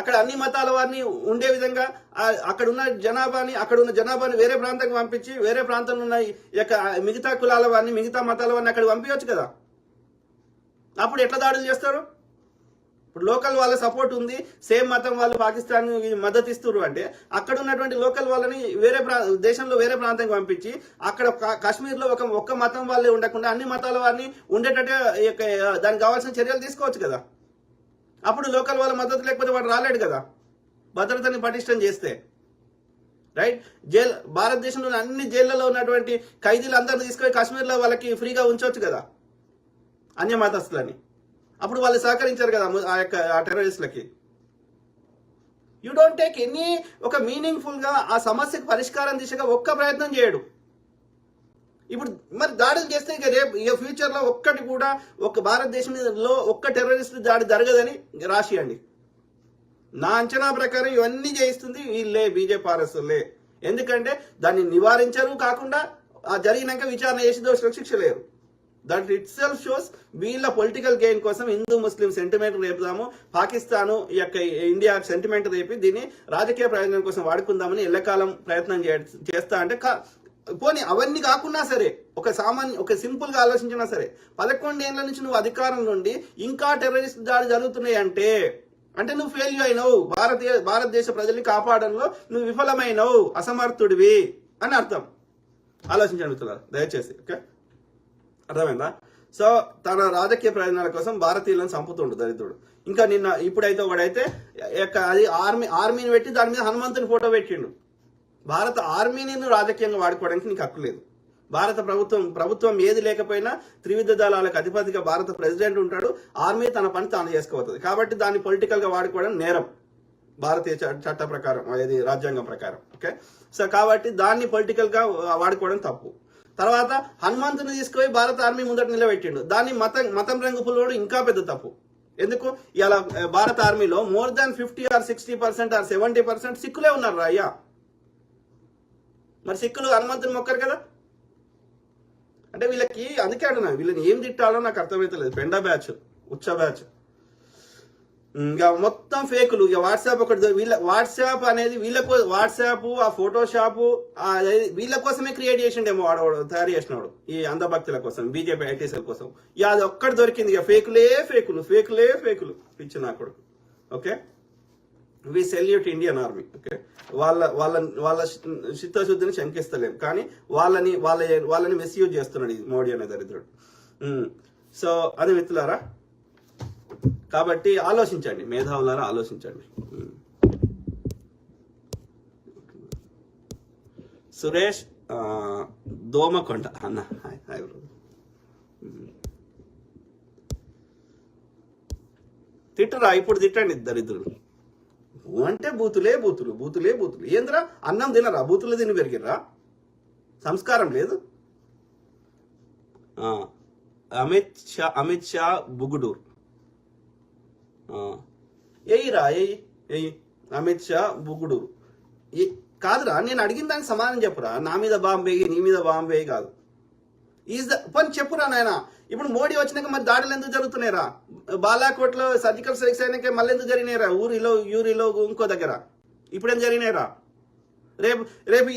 అక్కడ అన్ని మతాల వారిని ఉండే విధంగా అక్కడ ఉన్న జనాభాని వేరే ప్రాంతానికి పంపించి వేరే ప్రాంతంలో ఉన్న మిగతా కులాల వారిని మిగతా మతాల వారిని అక్కడ పంపించవచ్చు కదా. అప్పుడు ఎట్లా దాడులు చేస్తారు? ఇప్పుడు లోకల్ వాళ్ళ సపోర్ట్ ఉంది, సేమ్ మతం వాళ్ళు పాకిస్తాన్ మద్దతు ఇస్తున్నారు అంటే అక్కడ ఉన్నటువంటి లోకల్ వాళ్ళని దేశంలో వేరే ప్రాంతానికి పంపించి అక్కడ కాశ్మీర్లో ఒక్క మతం వాళ్ళే ఉండకుండా అన్ని మతాల వారిని ఉండేటట్టే దానికి కావాల్సిన చర్యలు తీసుకోవచ్చు కదా. అప్పుడు లోకల్ వాళ్ళ మద్దతు లేకపోతే వాడు రాలేడు కదా, భద్రతని పటిష్టం చేస్తే. రైట్, భారతదేశంలోని అన్ని జైళ్లలో ఉన్నటువంటి ఖైదీలు అందరిని తీసుకొని కాశ్మీర్లో వాళ్ళకి ఫ్రీగా ఉంచవచ్చు కదా అన్య మతస్థులని. అప్పుడు వాళ్ళు సహకరించారు కదా ఆ టెర్రరిస్టులకి. యూ డోంట్ టేక్ ఎనీ ఒక మీనింగ్ఫుల్ గా ఆ సమస్యకు పరిష్కారం దిశగా ఒక్క ప్రయత్నం చేయడు. ఇప్పుడు మరి దాడులు చేస్తే ఇక రేపు ఫ్యూచర్ లో ఒక్కటి కూడా భారతదేశంలో ఒక్క టెర్రరిస్ట్ దాడి జరగదని రాసియండి. నా అంచనా ప్రకారం ఇవన్నీ చేయిస్తుంది వీళ్ళే, బీజేపీ ఆర్ఎస్లే. ఎందుకంటే దాన్ని నివారించరు, కాకుండా జరిగినాక విచారణ చేసి దోషులకు శిక్ష లేరు. దట్ ఇట్ సెల్ఫ్ షోస్ వీళ్ళ పొలిటికల్ గెయిన్ కోసం హిందూ ముస్లిం సెంటిమెంట్ రేపుదాము, పాకిస్తాన్ ఇండియా సెంటిమెంట్ రేపి దీన్ని రాజకీయ ప్రయోజనం కోసం వాడుకుందామని ఎల్లకాలం ప్రయత్నం చేస్తా అంటే పోనీ అవన్నీ కాకున్నా సరే ఒక సింపుల్ గా ఆలోచించినా సరే 11 ఏళ్ల నుంచి నువ్వు అధికారం నుండి ఇంకా టెర్రరిస్ట్ దాడి జరుగుతున్నాయి అంటే నువ్వు ఫెయిల్యూర్ అయినవు, భారతదేశ ప్రజల్ని కాపాడంలో నువ్వు విఫలమైనవు, అసమర్థుడివి అని అర్థం. ఆలోచించండి మిత్రులారా దయచేసి. ఓకే, అర్థమైందా? సో తన రాజకీయ ప్రయోజనాల కోసం భారతీయులను చంపుతుండు దరిద్రుడు. ఇంకా ఇప్పుడైతే ఒకడైతే అది ఆర్మీని పెట్టి దాని మీద హనుమంతుని ఫోటో పెట్టిండు. భారత ఆర్మీని రాజకీయంగా వాడుకోవడానికి నీకు హక్కు లేదు. భారత ప్రభుత్వం ఏది లేకపోయినా త్రివిధ దళాలకు అధిపతిగా భారత ప్రెసిడెంట్ ఉంటాడు. ఆర్మీ తన పని తాను చేసుకోవచ్చు. కాబట్టి దాన్ని పొలిటికల్ గా వాడుకోవడం నేరం భారతీయ చట్ట ప్రకారం, అది రాజ్యాంగం ప్రకారం. ఓకే, సో కాబట్టి దాన్ని పొలిటికల్ గా వాడుకోవడం తప్పు. తర్వాత హనుమంతుని తీసుకుపోయి భారత ఆర్మీ ముందట నిలబెట్టిండు. దాన్ని మతం రంగు పుల్లోడు ఇంకా పెద్ద తప్పు. ఎందుకు? ఇలా భారత ఆర్మీలో మోర్ దాన్ 50 or 60% or 70% సిక్కులే ఉన్నారు రా అయ్యా. మరి సిక్కులు హనుమంతుని మొక్కరు కదా. అంటే వీళ్ళకి అందుకే అడుగున్నా, వీళ్ళని ఏం తిట్టాలో నాకు అర్థమైతలేదు. పెండ బ్యాచ్, ఉచ్చ బ్యాచ్, ఇంకా మొత్తం ఫేకులు. ఇక వాట్సాప్ వాట్సాప్ అనేది వాట్సాప్ ఆ ఫోటోషాప్ వీళ్ళ కోసమే క్రియేట్ చేసిండేమో వాడు తయారు చేసినాడు, ఈ అంధభక్తుల కోసం, బీజేపీ ఐటీసీల కోసం. ఇక అది ఒక్కటి దొరికింది. ఇక ఫేకులే ఫేకులు పిచ్చి నా కొడుకు. Okay, we salute Indian army. Okay, వాళ్ళ చిత్తశుద్ధిని శంకిస్తలేం, కానీ వాళ్ళని మిస్యూజ్ చేస్తున్నాడు ఈ మోడీ అనే దరిద్రుడు. సో అది మిత్రులారా, కాబట్టి ఆలోచించండి, మేధావులారా ఆలోచించండి. సురేష్ దోమకొండ అన్న, హాయ్ బ్రో. తిట్టరా, ఇప్పుడు తిట్టండి దరిద్రులు. అంటే బూతులే. ఏంద్రా అన్నం తినరా? బూతులు తిని పెరిగిర్రా? సంస్కారం లేదు. అమిత్ షా బుగుడూర్ ఎయ్యి అమిత్ షా బుగుడూరు కాదురా. నేను అడిగిన దానికి సమాధానం చెప్పురా. నా మీద బాంబే, నీ మీద బాంబే కాదు. పని చెప్పురా నాయన. ఇప్పుడు మోడీ వచ్చినాక మరి దాడులు ఎందుకు జరుగుతున్నాయిరా? బాలాకోట్లో సర్జికల్ స్ట్రైక్స్ అయినాక మళ్ళీ ఎందుకు జరిగినాయిరా? యూరిలో ఇంకో దగ్గర ఇప్పుడేం జరిగినాయిరా? రేపు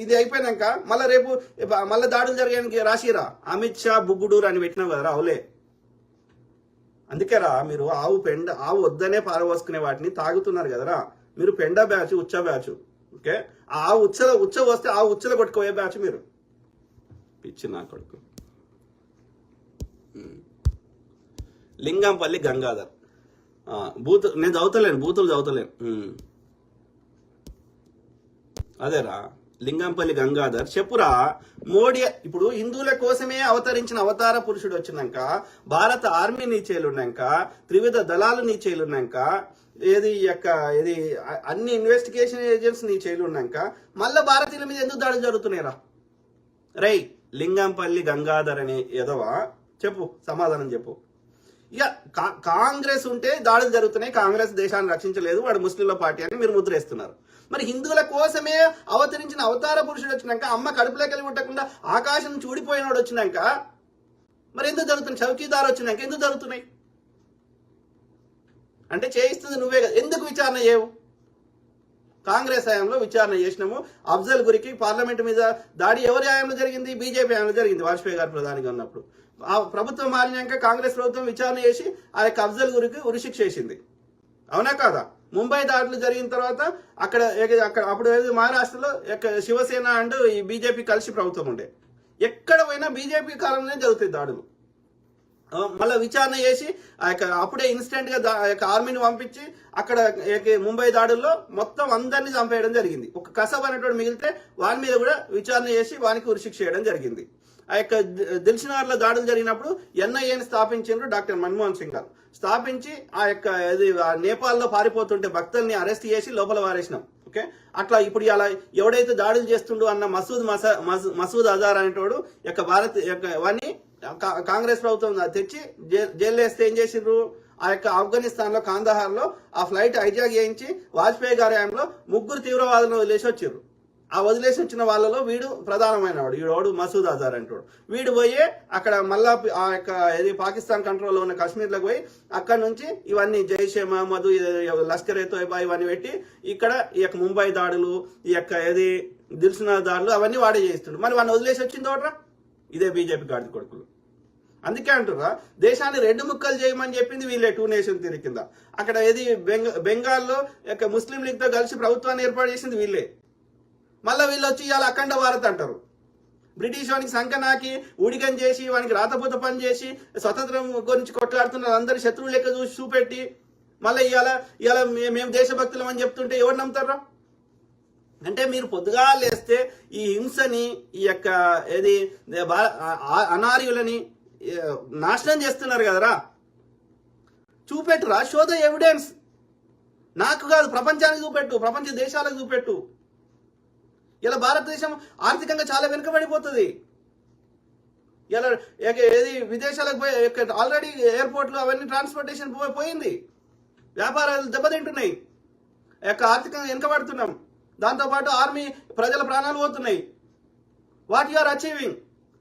ఇది అయిపోయినాక మళ్ళీ దాడులు జరిగానికి రాసిరా అమిత్ షా బుగ్గుడూరు అని పెట్టినావు కదరా. అవులే, అందుకేరా మీరు ఆవు వద్దనే పారవోసుకునే వాటిని తాగుతున్నారు కదరా. మీరు పెండ బ్యాచ్, ఉచ్చ బ్యాచ్. ఓకే, ఆ ఉచ్చ వస్తే ఆ ఉచ్చలు కొట్టుకోయే బ్యాచ్ మీరు. పిచ్చి నా కొడుకు. లింగంపల్లి గంగాధర్ నేను చదువుతలేను, బూతులు చదువుతలేను. అదేరా లింగంపల్లి గంగాధర్, చెప్పురా. మోడీ ఇప్పుడు హిందువుల కోసమే అవతరించిన అవతార పురుషుడు వచ్చినాక, భారత ఆర్మీ నీచేలున్నాక, త్రివిధ దళాలు నీచేలున్నాక, ఇది అన్ని ఇన్వెస్టిగేషన్ ఏజెంట్స్ నీచేలున్నాక మళ్ళా భారతీయుల మీద ఎందుకు దాడులు జరుగుతున్నాయిరా? రై లింగంపల్లి గంగాధర్ అనే ఎదవా, చెప్పు, సమాధానం చెప్పు. ఇక కాంగ్రెస్ ఉంటే దాడులు జరుగుతున్నాయి, కాంగ్రెస్ దేశాన్ని రక్షించలేదు, వాడు ముస్లింల పార్టీ అని మీరు ముద్రేస్తున్నారు. మరి హిందువుల కోసమే అవతరించిన అవతార పురుషుడు వచ్చినాక, అమ్మ కడుపులోకి పుట్టకుండా ఆకాశం చూడిపోయినోడు వచ్చినాక మరి ఎందుకు జరుగుతున్నాయి? చౌకీదార్ వచ్చినాక ఎందుకు జరుగుతున్నాయి? అంటే చేయిస్తుంది నువ్వే కదా, ఎందుకు విచారణ చేయవు? కాంగ్రెస్ హయాంలో విచారణ చేసినాము. అఫ్జల్ గురికి పార్లమెంట్ మీద దాడి ఎవరి హయాంలో జరిగింది? బీజేపీ హయాంలో జరిగింది, వాజ్పేయి గారు ప్రధానిగా ఉన్నప్పుడు. ఆ ప్రభుత్వం మారినాక కాంగ్రెస్ ప్రభుత్వం విచారణ చేసి ఆ యొక్క అఫ్జల్ గురికి ఉరిశిక్ష చేసింది, అవునా కాదా? ముంబై దాడులు జరిగిన తర్వాత అక్కడ అప్పుడు మహారాష్ట్రలో శివసేన అండ్ ఈ బీజేపీ కలిసి ప్రభుత్వం ఉండే. ఎక్కడ పోయినా బీజేపీ కాలంలోనే జరుగుతాయి దాడులు. మళ్ళీ విచారణ చేసి ఆ యొక్క అప్పుడే ఇన్స్టెంట్ గా ఆర్మీని పంపించి అక్కడ ముంబై దాడుల్లో మొత్తం అందరినీ చంపేయడం జరిగింది. ఒక కసబ్ అనేటువంటి మిగిలితే వాని మీద కూడా విచారణ చేసి వానికి ఉరిశిక్ష చేయడం జరిగింది. ఆ యొక్క దిల్సుఖ్నగర్లో దాడులు జరిగినప్పుడు ఎన్ఐఏని స్థాపించారు డాక్టర్ మన్మోహన్ సింగ్ గారు. స్థాపించి ఆ యొక్క నేపాల్లో పారిపోతుంటే భక్తుల్ని అరెస్ట్ చేసి లోపల వారేసినాం. ఓకే, అట్లా ఇప్పుడు అలా ఎవడైతే దాడులు చేస్తుండో అన్న మసూద్ అజార్ అనేటోడు యొక్క భారత్ యొక్క వాడిని కాంగ్రెస్ ప్రభుత్వం తెచ్చి జైల్లో వేస్తే ఏం చేసిండ్రు? ఆ యొక్క ఆఫ్ఘనిస్తాన్ లో కాందహార్ లో ఆ ఫ్లైట్ హైజాక్ చేయించి వాజ్పేయి గారి హయాంలో 3 తీవ్రవాదులను వదిలేసి వచ్చారు. ఆ వదిలేసి వచ్చిన వాళ్ళలో వీడు ప్రధానమైన వాడు, వీడు మసూద్ అజార్ అంటాడు. వీడు పోయి అక్కడ మళ్ళా ఆ యొక్క పాకిస్తాన్ కంట్రోల్లో ఉన్న కాశ్మీర్లోకి పోయి అక్కడ నుంచి ఇవన్నీ జైషే మహమ్మద్, లష్కర్ ఏ తోయిబా ఇవన్నీ పెట్టి ఇక్కడ ఈ యొక్క ముంబై దాడులు, ఈ యొక్క దిల్సుఖ్నగర్ దాడులు అవన్నీ వాడే చేస్తుండు. మరి వాడిని వదిలేసి వచ్చింది ఒకట్రా, ఇదే బీజేపీ గాడి కొడుకులు. అందుకే అంటుర్రా దేశాన్ని 2 ముక్కలు చేయమని చెప్పింది వీళ్ళే, 2 నేషన్ థియరీ కింద. అక్కడ బెంగాల్లో యొక్క ముస్లిం లీగ్ తో కలిసి ప్రభుత్వాన్ని ఏర్పాటు చేసింది వీళ్ళే. మళ్ళీ వీళ్ళు వచ్చి ఇవాళ అఖండ భారత్ అంటారు. బ్రిటిష్ వానికి సంకనాకి ఊడిగం చేసి వానికి రాతపూత పని చేసి స్వతంత్రం గురించి కొట్లాడుతున్న అందరి శత్రువు లెక్క చూసి చూపెట్టి మళ్ళీ ఇవాళ మేము దేశభక్తులం అని చెప్తుంటే ఎవరు నమ్ముతారా? అంటే మీరు పొద్దుగా లేస్తే ఈ హింసని, ఈ యొక్క అనార్యులని నాశనం చేస్తున్నారు కదరా, చూపెట్టురా, షో ద ఎవిడెన్స్. నాకు కాదు, ప్రపంచానికి చూపెట్టు, ప్రపంచ దేశాలకు చూపెట్టు. ఇలా భారతదేశం ఆర్థికంగా చాలా వెనుకబడిపోతుంది. ఇలా విదేశాలకు పోయి ఆల్రెడీ ఎయిర్పోర్ట్లు అవన్నీ ట్రాన్స్పోర్టేషన్ పోయింది, వ్యాపారాలు దెబ్బతింటున్నాయి, ఆర్థికంగా వెనుకబడుతున్నాం. దాంతోపాటు ఆర్మీ ప్రజల ప్రాణాలు పోతున్నాయి. వాట్ యు ఆర్ అచీవింగ్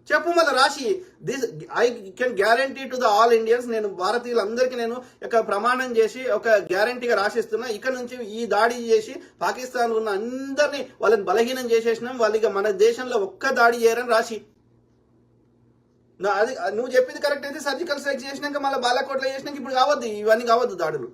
చెప్పు మళ్ళీ రాసి. This I can guarantee to the all Indians. నేను భారతీయులందరికీ నేను ప్రమాణం చేసి ఒక గ్యారంటీగా రాసిస్తున్నా, ఇక్కడ నుంచి ఈ దాడి చేసి పాకిస్తాన్ ఉన్న అందరినీ వాళ్ళని బలహీనం చేసేసినాం, వాళ్ళకి మన దేశంలో ఒక్క దాడి చేయరని రాసి. అది నువ్వు చెప్పింది కరెక్ట్ అయితే సర్జికల్ స్ట్రైక్ చేసినాక మళ్ళీ బాలాకోట్లో చేసినాక ఇప్పుడు కావద్దు, ఇవన్నీ కావద్దు దాడులు.